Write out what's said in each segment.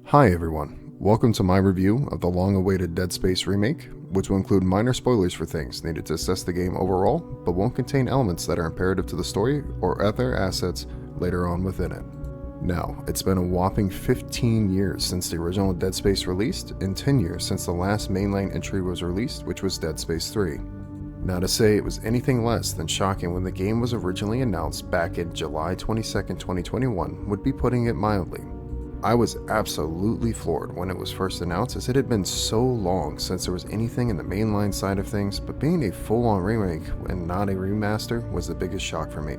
Hi everyone, welcome to my review of the long-awaited Dead Space remake, which will include minor spoilers for things needed to assess the game overall, but won't contain elements that are imperative to the story or other assets later on within it. Now, it's been a whopping 15 years since the original Dead Space released, and 10 years since the last mainline entry was released, which was Dead Space 3. Now, to say it was anything less than shocking when the game was originally announced back in July 22, 2021 would be putting it mildly. I was absolutely floored when it was first announced, as it had been so long since there was anything in the mainline side of things, but being a full-on remake and not a remaster was the biggest shock for me.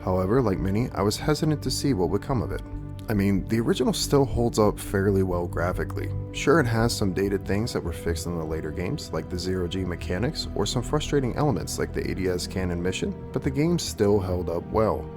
However, like many, I was hesitant to see what would come of it. I mean, the original still holds up fairly well graphically. Sure, it has some dated things that were fixed in the later games, like the zero-G mechanics, or some frustrating elements like the ADS cannon mission, but the game still held up well.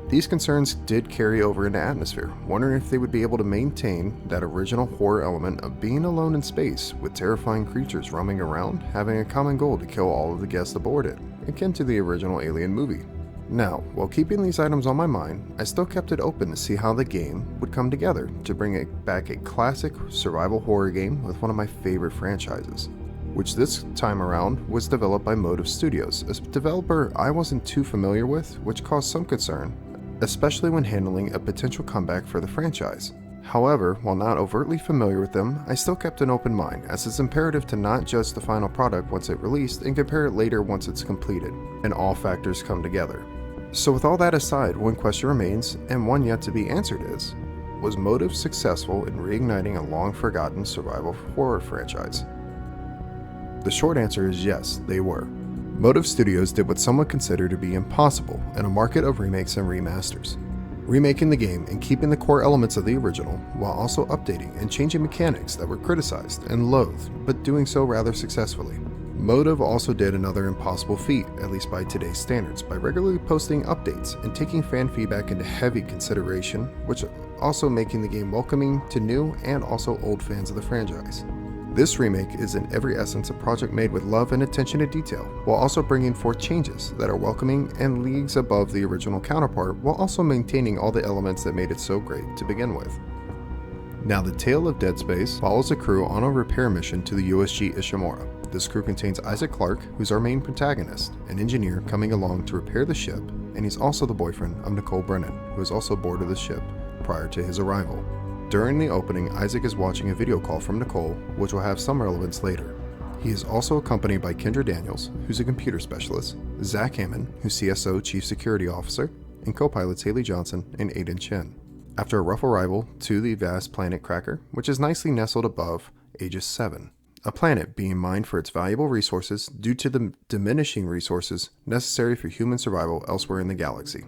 These concerns did carry over into atmosphere, wondering if they would be able to maintain that original horror element of being alone in space with terrifying creatures roaming around, having a common goal to kill all of the guests aboard it, akin to the original Alien movie. Now, while keeping these items on my mind, I still kept it open to see how the game would come together to bring back a classic survival horror game with one of my favorite franchises, which this time around was developed by Motive Studios, a developer I wasn't too familiar with, which caused some concern, especially when handling a potential comeback for the franchise. However, while not overtly familiar with them, I still kept an open mind, as it's imperative to not judge the final product once it released and compare it later once it's completed, and all factors come together. So with all that aside, one question remains, and one yet to be answered is, was Motive successful in reigniting a long-forgotten survival horror franchise? The short answer is yes, they were. Motive Studios did what some would consider to be impossible in a market of remakes and remasters, remaking the game and keeping the core elements of the original while also updating and changing mechanics that were criticized and loathed, but doing so rather successfully. Motive also did another impossible feat, at least by today's standards, by regularly posting updates and taking fan feedback into heavy consideration, which also making the game welcoming to new and also old fans of the franchise. This remake is in every essence a project made with love and attention to detail, while also bringing forth changes that are welcoming and leagues above the original counterpart, while also maintaining all the elements that made it so great to begin with. Now, the tale of Dead Space follows a crew on a repair mission to the USG Ishimura. This crew contains Isaac Clarke, who's our main protagonist, an engineer coming along to repair the ship, and he's also the boyfriend of Nicole Brennan, who is also aboard of the ship prior to his arrival. During the opening, Isaac is watching a video call from Nicole, which will have some relevance later. He is also accompanied by Kendra Daniels, who's a computer specialist, Zach Hammond, who's CSO Chief Security Officer, and co-pilots Haley Johnson and Aiden Chen. After a rough arrival to the vast planet Cracker, which is nicely nestled above Aegis 7, a planet being mined for its valuable resources due to the diminishing resources necessary for human survival elsewhere in the galaxy.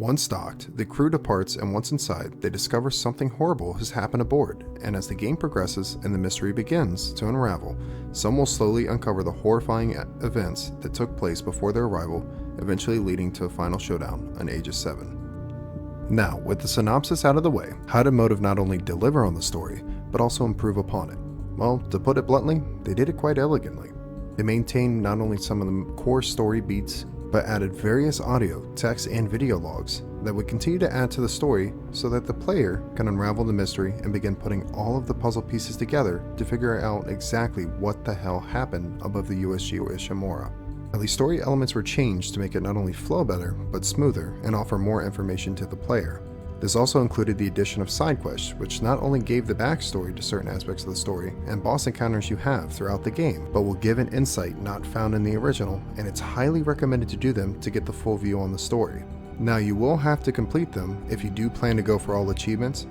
Once docked, the crew departs, and once inside, they discover something horrible has happened aboard, and as the game progresses and the mystery begins to unravel, some will slowly uncover the horrifying events that took place before their arrival, eventually leading to a final showdown on Aegis 7. Now, with the synopsis out of the way, how did Motive not only deliver on the story, but also improve upon it? Well, to put it bluntly, they did it quite elegantly. They maintained not only some of the core story beats, but added various audio, text, and video logs that would continue to add to the story so that the player can unravel the mystery and begin putting all of the puzzle pieces together to figure out exactly what the hell happened above the USG Ishimura. Now, these story elements were changed to make it not only flow better, but smoother and offer more information to the player. This also included the addition of side quests, which not only gave the backstory to certain aspects of the story and boss encounters you have throughout the game, but will give an insight not found in the original, and it's highly recommended to do them to get the full view on the story. Now, you will have to complete them if you do plan to go for all achievements,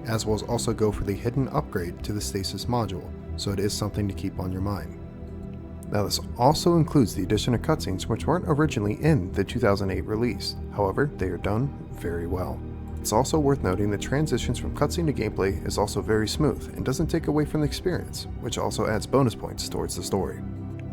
as well as also go for the hidden upgrade to the stasis module, so it is something to keep on your mind. Now, this also includes the addition of cutscenes which weren't originally in the 2008 release, however, they are done very well. It's also worth noting that transitions from cutscene to gameplay is also very smooth and doesn't take away from the experience, which also adds bonus points towards the story.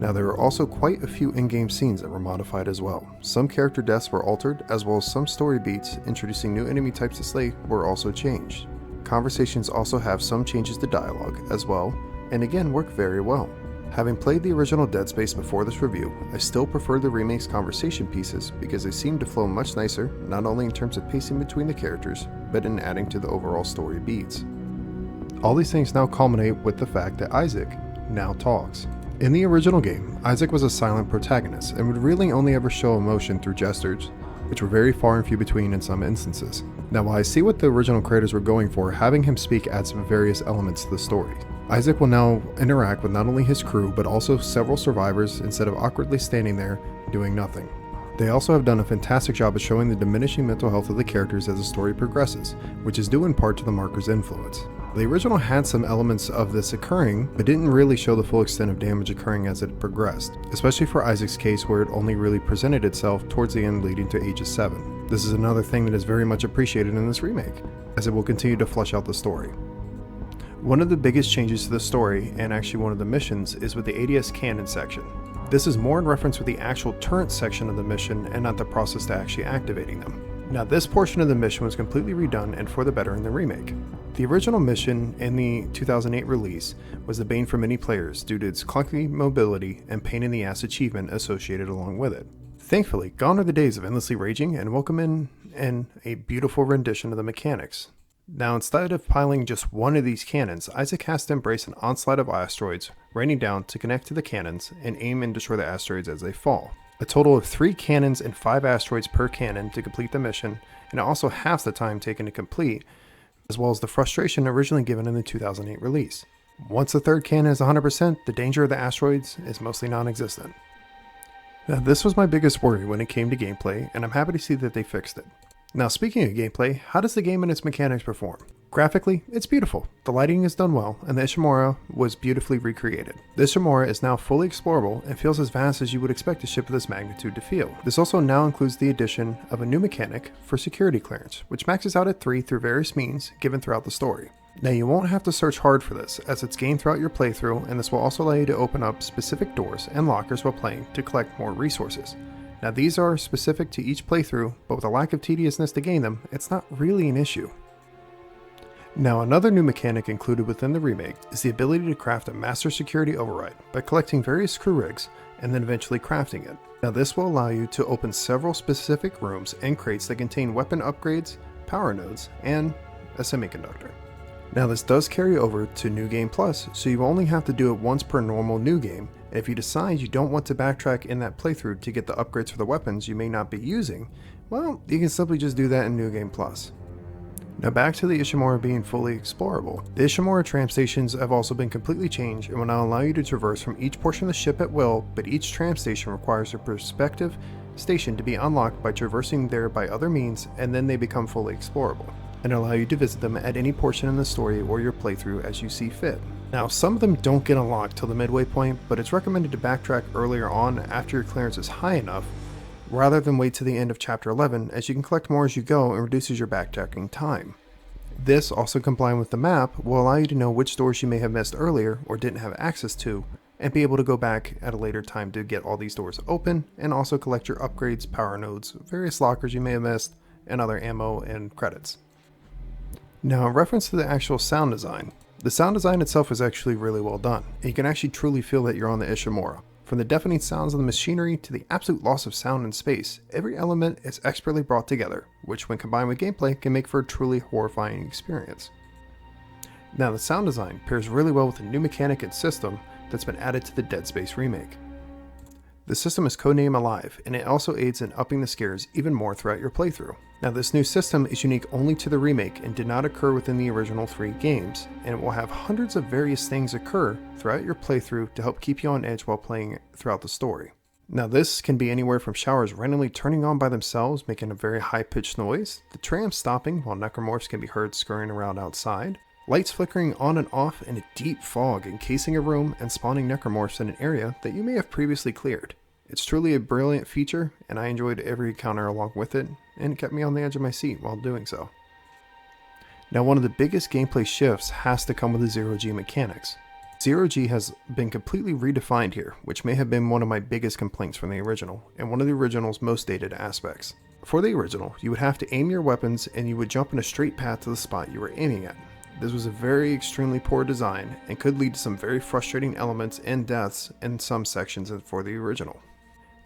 Now, there are also quite a few in-game scenes that were modified as well. Some character deaths were altered, as well as some story beats introducing new enemy types to slay were also changed. Conversations also have some changes to dialogue as well, and again work very well. Having played the original Dead Space before this review, I still prefer the remake's conversation pieces because they seem to flow much nicer, not only in terms of pacing between the characters, but in adding to the overall story beats. All these things now culminate with the fact that Isaac now talks. In the original game, Isaac was a silent protagonist and would really only ever show emotion through gestures, which were very far and few between in some instances. Now, while I see what the original creators were going for, having him speak adds various elements to the story. Isaac will now interact with not only his crew, but also several survivors instead of awkwardly standing there doing nothing. They also have done a fantastic job of showing the diminishing mental health of the characters as the story progresses, which is due in part to the marker's influence. The original had some elements of this occurring, but didn't really show the full extent of damage occurring as it progressed, especially for Isaac's case where it only really presented itself towards the end leading to ages 7. This is another thing that is very much appreciated in this remake, as it will continue to flesh out the story. One of the biggest changes to the story, and actually one of the missions, is with the ADS cannon section. This is more in reference with the actual turret section of the mission and not the process to actually activating them. Now, this portion of the mission was completely redone and for the better in the remake. The original mission in the 2008 release was the bane for many players due to its clunky mobility and pain in the ass achievement associated along with it. Thankfully, gone are the days of endlessly raging, and welcome in a beautiful rendition of the mechanics. Now, instead of piling just one of these cannons, Isaac has to embrace an onslaught of asteroids raining down to connect to the cannons and aim and destroy the asteroids as they fall. A total of 3 cannons and 5 asteroids per cannon to complete the mission, and it also halves the time taken to complete, as well as the frustration originally given in the 2008 release. Once the third cannon is 100%, the danger of the asteroids is mostly non-existent. Now, this was my biggest worry when it came to gameplay, and I'm happy to see that they fixed it. Now, speaking of gameplay, how does the game and its mechanics perform? Graphically, it's beautiful. The lighting is done well, and the Ishimura was beautifully recreated. The Ishimura is now fully explorable and feels as vast as you would expect a ship of this magnitude to feel. This also now includes the addition of a new mechanic for security clearance, which maxes out at 3 through various means given throughout the story. Now, you won't have to search hard for this, as it's gained throughout your playthrough, and this will also allow you to open up specific doors and lockers while playing to collect more resources. Now, these are specific to each playthrough, but with a lack of tediousness to gain them, it's not really an issue. Now, another new mechanic included within the remake is the ability to craft a master security override by collecting various crew rigs and then eventually crafting it. Now, this will allow you to open several specific rooms and crates that contain weapon upgrades, power nodes, and a semiconductor. Now, this does carry over to New Game Plus, so you only have to do it once per normal new game, and if you decide you don't want to backtrack in that playthrough to get the upgrades for the weapons you may not be using, well, you can simply just do that in New Game Plus. Now, back to the Ishimura being fully explorable. The Ishimura tram stations have also been completely changed and will now allow you to traverse from each portion of the ship at will, but each tram station requires a prospective station to be unlocked by traversing there by other means, and then they become fully explorable, and allow you to visit them at any portion in the story or your playthrough as you see fit. Now, some of them don't get unlocked till the midway point, but it's recommended to backtrack earlier on after your clearance is high enough, rather than wait to the end of Chapter 11, as you can collect more as you go and reduces your backtracking time. This, also combined with the map, will allow you to know which doors you may have missed earlier or didn't have access to, and be able to go back at a later time to get all these doors open, and also collect your upgrades, power nodes, various lockers you may have missed, and other ammo and credits. Now, in reference to the actual sound design, the sound design itself is actually really well done, and you can actually truly feel that you're on the Ishimura. From the deafening sounds of the machinery to the absolute loss of sound in space, every element is expertly brought together, which when combined with gameplay can make for a truly horrifying experience. Now, the sound design pairs really well with the new mechanic and system that's been added to the Dead Space remake. The system is codenamed Alive, and it also aids in upping the scares even more throughout your playthrough. Now, this new system is unique only to the remake and did not occur within the original 3 games, and it will have hundreds of various things occur throughout your playthrough to help keep you on edge while playing throughout the story. Now, this can be anywhere from showers randomly turning on by themselves, making a very high-pitched noise, the tram stopping while necromorphs can be heard scurrying around outside, lights flickering on and off in a deep fog encasing a room and spawning necromorphs in an area that you may have previously cleared. It's truly a brilliant feature, and I enjoyed every encounter along with it, and it kept me on the edge of my seat while doing so. Now, one of the biggest gameplay shifts has to come with the Zero-G mechanics. Zero-G has been completely redefined here, which may have been one of my biggest complaints from the original, and one of the original's most dated aspects. For the original, you would have to aim your weapons and you would jump in a straight path to the spot you were aiming at. This was a very extremely poor design and could lead to some very frustrating elements and deaths in some sections for the original.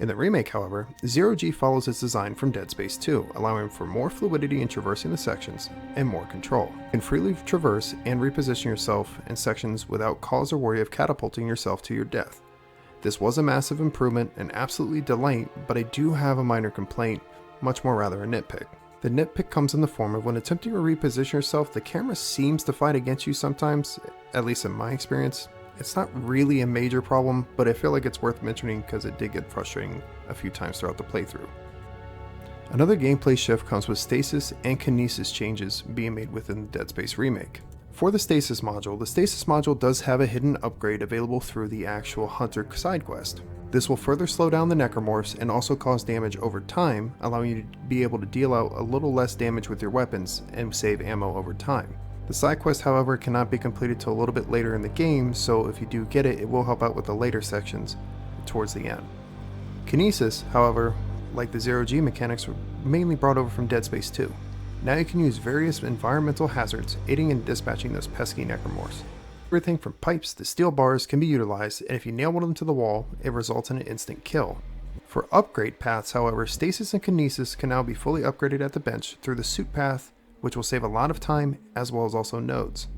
In the remake, however, Zero G follows its design from Dead Space 2, allowing for more fluidity in traversing the sections and more control. You can freely traverse and reposition yourself in sections without cause or worry of catapulting yourself to your death. This was a massive improvement and absolutely delight, but I do have a minor complaint, much more rather a nitpick. The nitpick comes in the form of when attempting to reposition yourself, the camera seems to fight against you sometimes, at least in my experience. It's not really a major problem, but I feel like it's worth mentioning because it did get frustrating a few times throughout the playthrough. Another gameplay shift comes with stasis and kinesis changes being made within the Dead Space remake. For the stasis module does have a hidden upgrade available through the actual Hunter side quest. This will further slow down the necromorphs and also cause damage over time, allowing you to be able to deal out a little less damage with your weapons and save ammo over time. The side quest, however, cannot be completed till a little bit later in the game, so if you do get it, it will help out with the later sections towards the end. Kinesis, however, like the Zero G mechanics, were mainly brought over from Dead Space 2. Now you can use various environmental hazards, aiding in dispatching those pesky necromorphs. Everything from pipes to steel bars can be utilized, and if you nail one of them to the wall, it results in an instant kill. For upgrade paths, however, stasis and kinesis can now be fully upgraded at the bench through the suit path, which will save a lot of time as well as also nodes.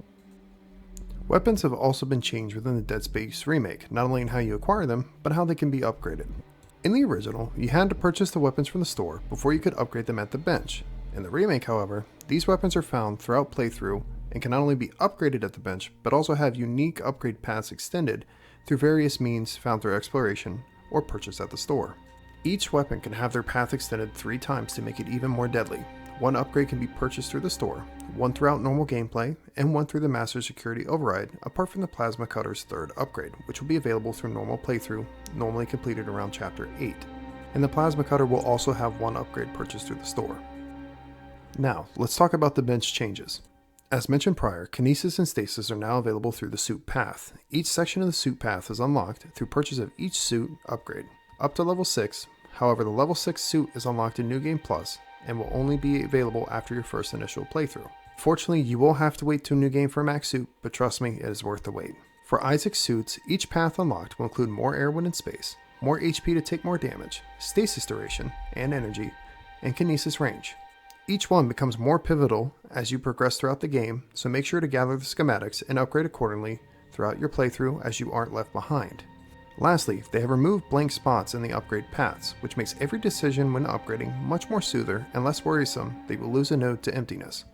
Weapons have also been changed within the Dead Space remake, not only in how you acquire them, but how they can be upgraded. In the original, you had to purchase the weapons from the store before you could upgrade them at the bench. In the remake, however, these weapons are found throughout playthrough and can not only be upgraded at the bench, but also have unique upgrade paths extended through various means found through exploration or purchase at the store. Each weapon can have their path extended 3 times to make it even more deadly. One upgrade can be purchased through the store, one throughout normal gameplay, and one through the Master Security Override, apart from the Plasma Cutter's 3rd upgrade, which will be available through normal playthrough, normally completed around Chapter 8. And the Plasma Cutter will also have one upgrade purchased through the store. Now, let's talk about the bench changes. As mentioned prior, kinesis and stasis are now available through the suit path. Each section of the suit path is unlocked through purchase of each suit upgrade, up to level 6. However, the level 6 suit is unlocked in New Game Plus, and will only be available after your first initial playthrough. Fortunately, you will have to wait till New Game for a max suit, but trust me, it is worth the wait. For Isaac's suits, each path unlocked will include more air, wind, and space, more HP to take more damage, stasis duration and energy, and kinesis range. Each one becomes more pivotal as you progress throughout the game, so make sure to gather the schematics and upgrade accordingly throughout your playthrough as you aren't left behind. Lastly, they have removed blank spots in the upgrade paths, which makes every decision when upgrading much more smoother and less worrisome that you will lose a node to emptiness.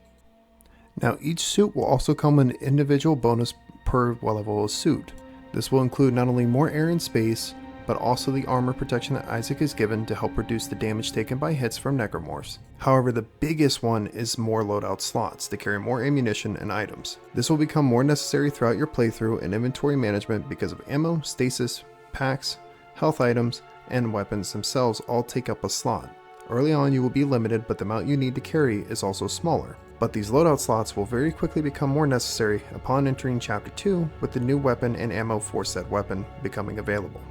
Now, each suit will also come with an individual bonus per level of suit. This will include not only more air and space, but also the armor protection that Isaac is given to help reduce the damage taken by hits from necromorphs. However, the biggest one is more loadout slots to carry more ammunition and items. This will become more necessary throughout your playthrough and inventory management because of ammo, stasis, packs, health items, and weapons themselves all take up a slot. Early on you will be limited, but the amount you need to carry is also smaller. But these loadout slots will very quickly become more necessary upon entering Chapter 2 with the new weapon and ammo for said weapon becoming available.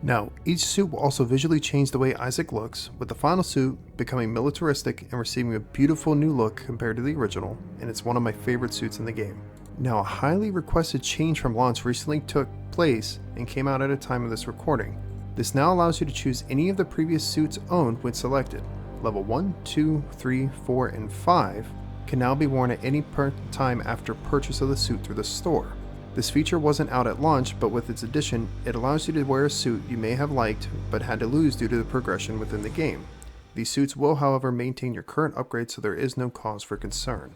Now, each suit will also visually change the way Isaac looks, with the final suit becoming militaristic and receiving a beautiful new look compared to the original, and it's one of my favorite suits in the game. Now, a highly requested change from launch recently took place and came out at a time of this recording. This now allows you to choose any of the previous suits owned when selected. Level 1, 2, 3, 4, and 5 can now be worn at any time after purchase of the suit through the store. This feature wasn't out at launch, but with its addition, it allows you to wear a suit you may have liked but had to lose due to the progression within the game. These suits will, however, maintain your current upgrade, so there is no cause for concern.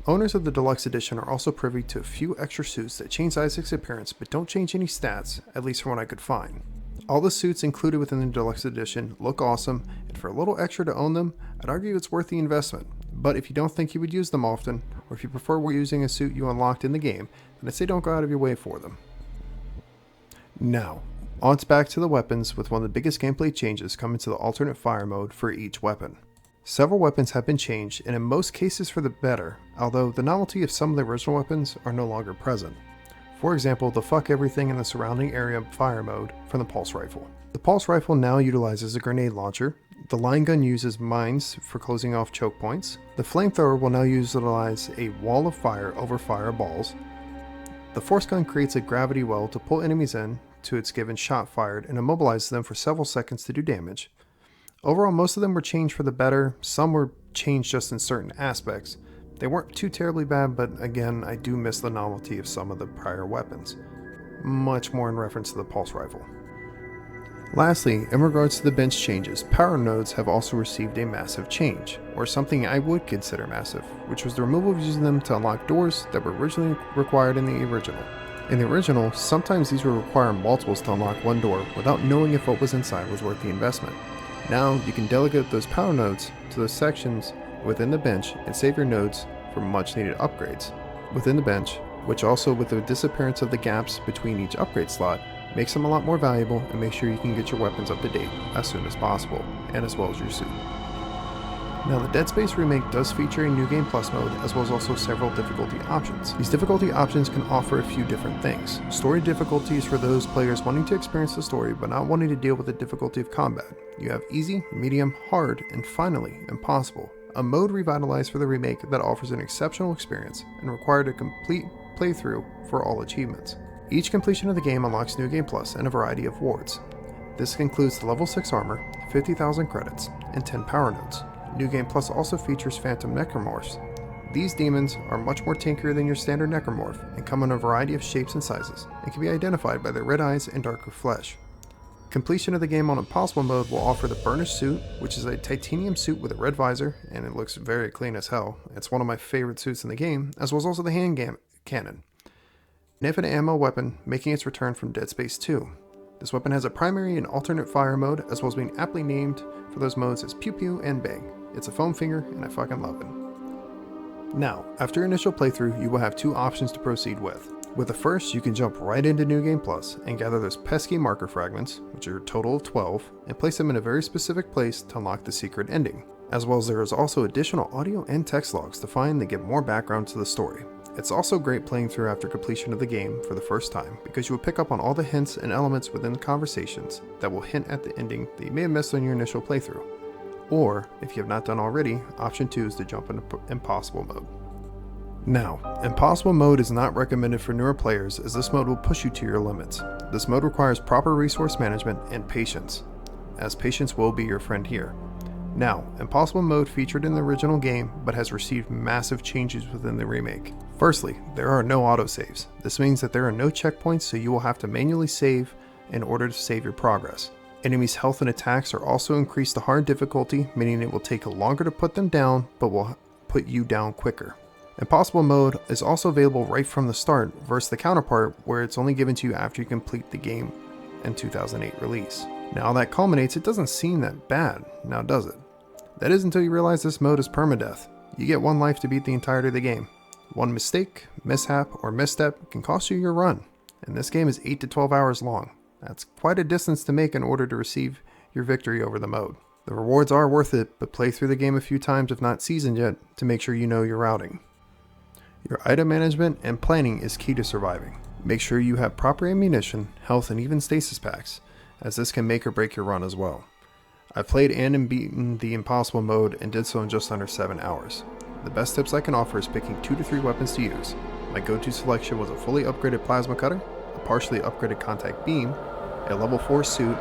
Owners of the Deluxe Edition are also privy to a few extra suits that change Isaac's appearance but don't change any stats, at least from what I could find. All the suits included within the Deluxe Edition look awesome, and for a little extra to own them, I'd argue it's worth the investment. But if you don't think you would use them often, or if you prefer using a suit you unlocked in the game, then I'd say don't go out of your way for them. Now, on back to the weapons, with one of the biggest gameplay changes coming to the alternate fire mode for each weapon. Several weapons have been changed, and in most cases for the better, although the novelty of some of the original weapons are no longer present. For example, the fuck everything in the surrounding area fire mode from the pulse rifle. The pulse rifle now utilizes a grenade launcher, the line gun uses mines for closing off choke points, the flamethrower will now utilize a wall of fire over fireballs, the force gun creates a gravity well to pull enemies in to its given shot fired and immobilizes them for several seconds to do damage. Overall, most of them were changed for the better, some were changed just in certain aspects. They weren't too terribly bad, but again, I do miss the novelty of some of the prior weapons. Much more in reference to the pulse rifle. Lastly, in regards to the bench changes, power nodes have also received a massive change, or something I would consider massive, which was the removal of using them to unlock doors that were originally required in the original. In the original, sometimes these would require multiples to unlock one door without knowing if what was inside was worth the investment. Now, you can delegate those power nodes to those sections within the bench and save your nodes for much needed upgrades within the bench, which also, with the disappearance of the gaps between each upgrade slot, makes them a lot more valuable and make sure you can get your weapons up to date as soon as possible, and as well as your suit. Now, the Dead Space Remake does feature a New Game Plus mode, as well as also several difficulty options. These difficulty options can offer a few different things. Story difficulties for those players wanting to experience the story but not wanting to deal with the difficulty of combat. You have easy, medium, hard, and finally, impossible. A mode revitalized for the remake that offers an exceptional experience and required a complete playthrough for all achievements. Each completion of the game unlocks New Game Plus and a variety of rewards. This includes the level 6 armor, 50,000 credits, and 10 power nodes. New Game Plus also features Phantom Necromorphs. These demons are much more tankier than your standard Necromorph and come in a variety of shapes and sizes, and can be identified by their red eyes and darker flesh. Completion of the game on Impossible mode will offer the Burnished suit, which is a titanium suit with a red visor, and it looks very clean as hell. It's one of my favorite suits in the game, as well as also the hand cannon. An infinite ammo weapon making its return from Dead Space 2. This weapon has a primary and alternate fire mode, as well as being aptly named for those modes as Pew Pew and Bang. It's a foam finger, and I fucking love it. Now, after your initial playthrough, you will have two options to proceed with. With the first, you can jump right into New Game Plus and gather those pesky marker fragments, which are a total of 12, and place them in a very specific place to unlock the secret ending. As well as there is also additional audio and text logs to find that give more background to the story. It's also great playing through after completion of the game for the first time, because you will pick up on all the hints and elements within the conversations that will hint at the ending that you may have missed on your initial playthrough. Or, if you have not done already, option 2 is to jump into Impossible mode. Now, Impossible mode is not recommended for newer players, as this mode will push you to your limits. This mode requires proper resource management and patience, as patience will be your friend here. Now, Impossible mode featured in the original game, but has received massive changes within the remake. Firstly, there are no autosaves. This means that there are no checkpoints, so you will have to manually save in order to save your progress. Enemies' health and attacks are also increased to hard difficulty, meaning it will take longer to put them down, but will put you down quicker. Impossible mode is also available right from the start, versus the counterpart where it's only given to you after you complete the game in 2008 release. Now that culminates, it doesn't seem that bad, now does it? That is until you realize this mode is permadeath. You get one life to beat the entirety of the game. One mistake, mishap, or misstep can cost you your run, and this game is 8 to 12 hours long. That's quite a distance to make in order to receive your victory over the mode. The rewards are worth it, but play through the game a few times if not seasoned yet to make sure you know your routing. Your item management and planning is key to surviving. Make sure you have proper ammunition, health, and even stasis packs, as this can make or break your run as well. I've played and beaten the Impossible mode and did so in just under 7 hours. The best tips I can offer is picking 2 to 3 weapons to use. My go-to selection was a fully upgraded plasma cutter, a partially upgraded contact beam, a level 4 suit,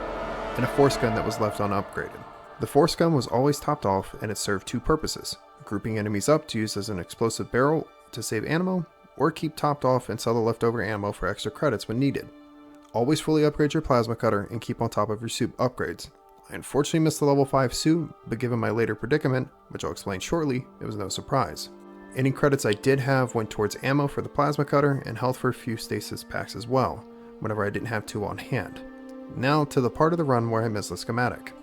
and a force gun that was left unupgraded. The force gun was always topped off, and it served 2 purposes: grouping enemies up to use as an explosive barrel to save ammo, or keep topped off and sell the leftover ammo for extra credits when needed. Always fully upgrade your plasma cutter and keep on top of your suit upgrades. I unfortunately missed the level 5 suit, but given my later predicament, which I'll explain shortly, it was no surprise. Any credits I did have went towards ammo for the plasma cutter and health for a few stasis packs as well, whenever I didn't have 2 on hand. Now to the part of the run where I missed the schematic.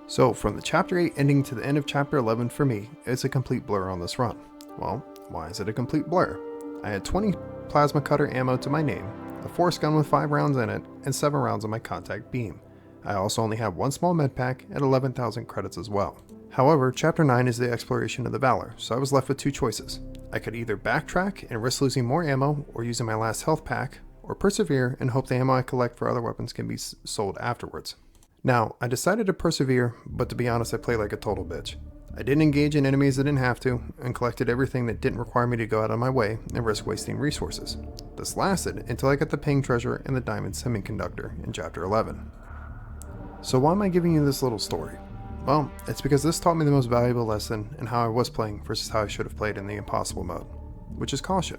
So from the chapter 8 ending to the end of chapter 11 for me, it's a complete blur on this run. Well, why is it a complete blur? I had 20 plasma cutter ammo to my name, a force gun with 5 rounds in it, and 7 rounds on my contact beam. I also only have 1 small med pack and 11,000 credits as well. However, chapter 9 is the exploration of the Valor, so I was left with 2 choices. I could either backtrack and risk losing more ammo or using my last health pack, or persevere and hope the ammo I collect for other weapons can be sold afterwards. Now, I decided to persevere, but to be honest, I played like a total bitch. I didn't engage in enemies that didn't have to, and collected everything that didn't require me to go out of my way and risk wasting resources. This lasted until I got the ping treasure and the diamond semiconductor in Chapter 11. So why am I giving you this little story? Well, it's because this taught me the most valuable lesson in how I was playing versus how I should have played in the impossible mode, which is caution.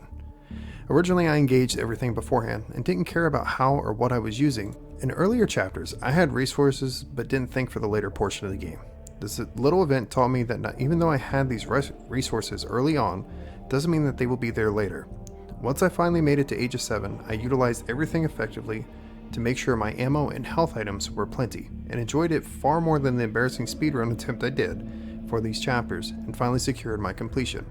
Originally, I engaged everything beforehand and didn't care about how or what I was using. In earlier chapters, I had resources but didn't think for the later portion of the game. This little event taught me that even though I had these resources early on, doesn't mean that they will be there later. Once I finally made it to Age of 7, I utilized everything effectively to make sure my ammo and health items were plenty, and enjoyed it far more than the embarrassing speedrun attempt I did for these chapters, and finally secured my completion.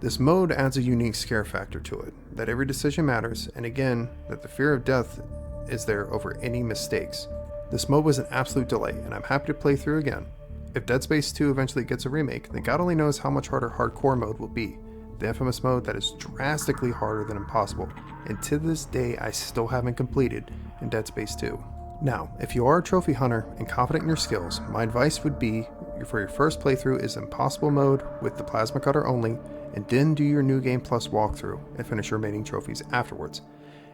This mode adds a unique scare factor to it, that every decision matters, and again, that the fear of death is there over any mistakes. This mode was an absolute delight, and I'm happy to play through again. If Dead Space 2 eventually gets a remake, then God only knows how much harder hardcore mode will be. The infamous mode that is drastically harder than impossible, and to this day I still haven't completed in Dead Space 2. Now, if you are a trophy hunter and confident in your skills, my advice would be for your first playthrough is impossible mode with the plasma cutter only, and then do your New Game Plus walkthrough and finish your remaining trophies afterwards.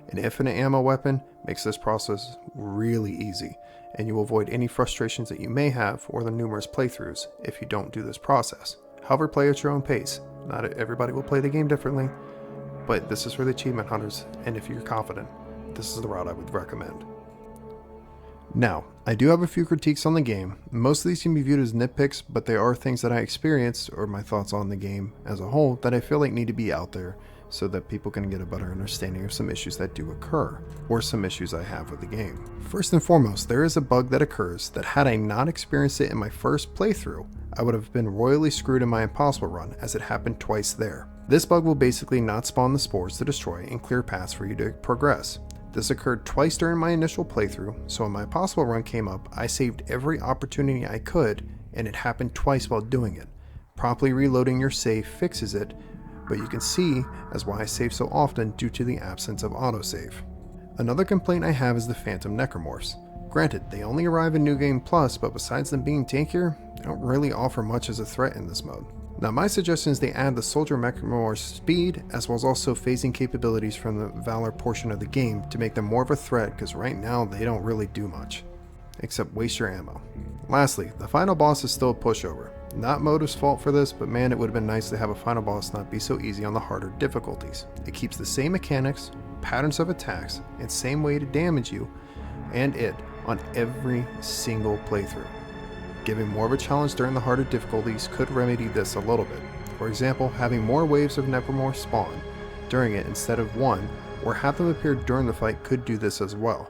An infinite ammo weapon makes this process really easy, and you will avoid any frustrations that you may have or the numerous playthroughs if you don't do this process. However, play at your own pace. Not everybody will play the game differently, but this is for the achievement hunters, and if you're confident, this is the route I would recommend. Now, I do have a few critiques on the game. Most of these can be viewed as nitpicks, but they are things that I experienced or my thoughts on the game as a whole that I feel like need to be out there so that people can get a better understanding of some issues that do occur, or some issues I have with the game. First and foremost, there is a bug that occurs that had I not experienced it in my first playthrough, I would have been royally screwed in my impossible run, as it happened twice there. This bug will basically not spawn the spores to destroy and clear paths for you to progress. This occurred twice during my initial playthrough, so when my impossible run came up, I saved every opportunity I could, and it happened twice while doing it. Properly reloading your save fixes it, but you can see as why I save so often due to the absence of autosave. Another complaint I have is the Phantom Necromorphs. Granted, they only arrive in New Game Plus, but besides them being tankier, they don't really offer much as a threat in this mode. Now my suggestion is they add the Soldier Necromorph's speed, as well as also phasing capabilities from the Valor portion of the game to make them more of a threat, because right now they don't really do much, except waste your ammo. Lastly, the final boss is still a pushover. Not Motive's fault for this, but man, it would have been nice to have a final boss not be so easy on the harder difficulties. It keeps the same mechanics, patterns of attacks, and same way to damage you and it on every single playthrough. Giving more of a challenge during the harder difficulties could remedy this a little bit. For example, having more waves of Necromorph spawn during it instead of one, or have them appear during the fight could do this as well.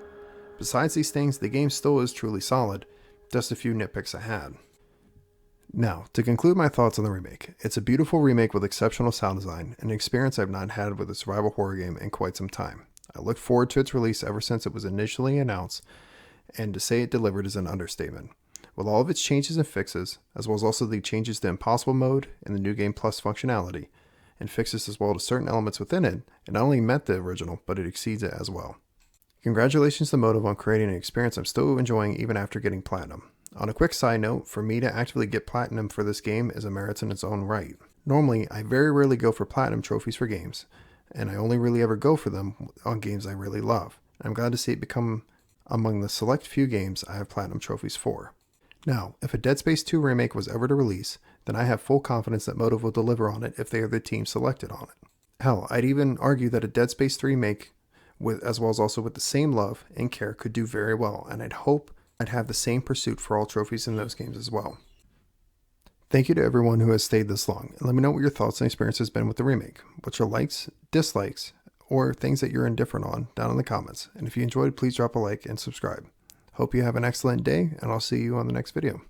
Besides these things, the game still is truly solid, just a few nitpicks I had. Now, to conclude my thoughts on the remake, it's a beautiful remake with exceptional sound design, an experience I've not had with a survival horror game in quite some time. I look forward to its release ever since it was initially announced, and to say it delivered is an understatement. With all of its changes and fixes, as well as also the changes to Impossible Mode and the New Game Plus functionality, and fixes as well to certain elements within it, it not only met the original, but it exceeds it as well. Congratulations to Motive on creating an experience I'm still enjoying even after getting Platinum. On a quick side note, for me to actively get Platinum for this game is a merit in its own right. Normally, I very rarely go for Platinum trophies for games, and I only really ever go for them on games I really love. I'm glad to see it become among the select few games I have Platinum trophies for. Now, if a Dead Space 2 remake was ever to release, then I have full confidence that Motive will deliver on it if they are the team selected on it. Hell, I'd even argue that a Dead Space 3 remake, as well as also with the same love and care, could do very well, and I'd hope I'd have the same pursuit for all trophies in those games as well. Thank you to everyone who has stayed this long, and let me know what your thoughts and experience has been with the remake. What's your likes, dislikes, or things that you're indifferent on down in the comments. And if you enjoyed, please drop a like and subscribe. Hope you have an excellent day, and I'll see you on the next video.